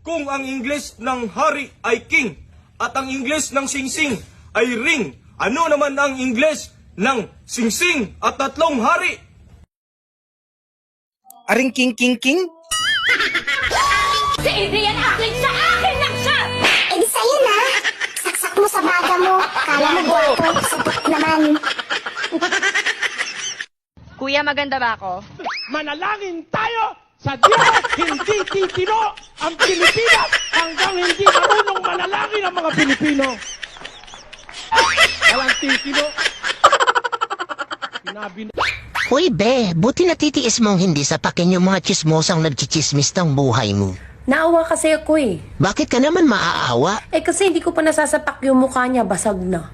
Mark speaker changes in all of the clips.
Speaker 1: Kung ang Ingles ng hari ay king at ang Ingles ng singsing ay ring, ano naman ang Ingles ng singsing at tatlong hari?
Speaker 2: Aring king?
Speaker 3: Si Adrian Aklin sa akin lang siya!
Speaker 4: Eh di sa'yo na. Saksak mo sa baga mo. Kala mo gwapo. Sagot naman.
Speaker 5: Kuya, maganda ba ako?
Speaker 6: Manalangin tayo sa Diyos, hindi titino ang Pilipinas hanggang hindi marunong manalangin ang mga Pilipino. Walang titino. Sinabi na...
Speaker 7: Hoy be, buti natitiis mong hindi sapakin yung mga chismosang nagchichismis ng buhay mo.
Speaker 8: Naawa kasi ako eh.
Speaker 7: Bakit ka naman maaawa?
Speaker 8: Eh kasi hindi ko pa nasasapak yung mukha niya, basag na.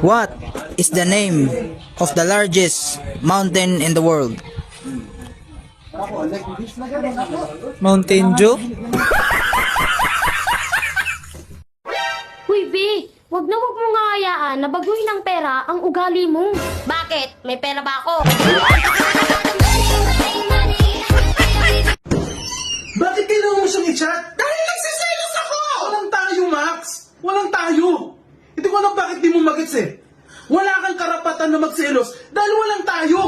Speaker 2: What is the name of the largest mountain in the world? Mountain Dew?
Speaker 4: Uy, B. Wag na wag mo nga hayaan na baguhin ng pera ang ugali mo.
Speaker 3: Bakit? May pera ba ako?
Speaker 9: Bakit kailangan mo siyang i-chat? Dahil nagsiselos ako! Walang tayo, Max! Walang tayo! Hindi ko alam bakit di mo magets eh. Wala kang karapatan na magselos dahil walang tayo!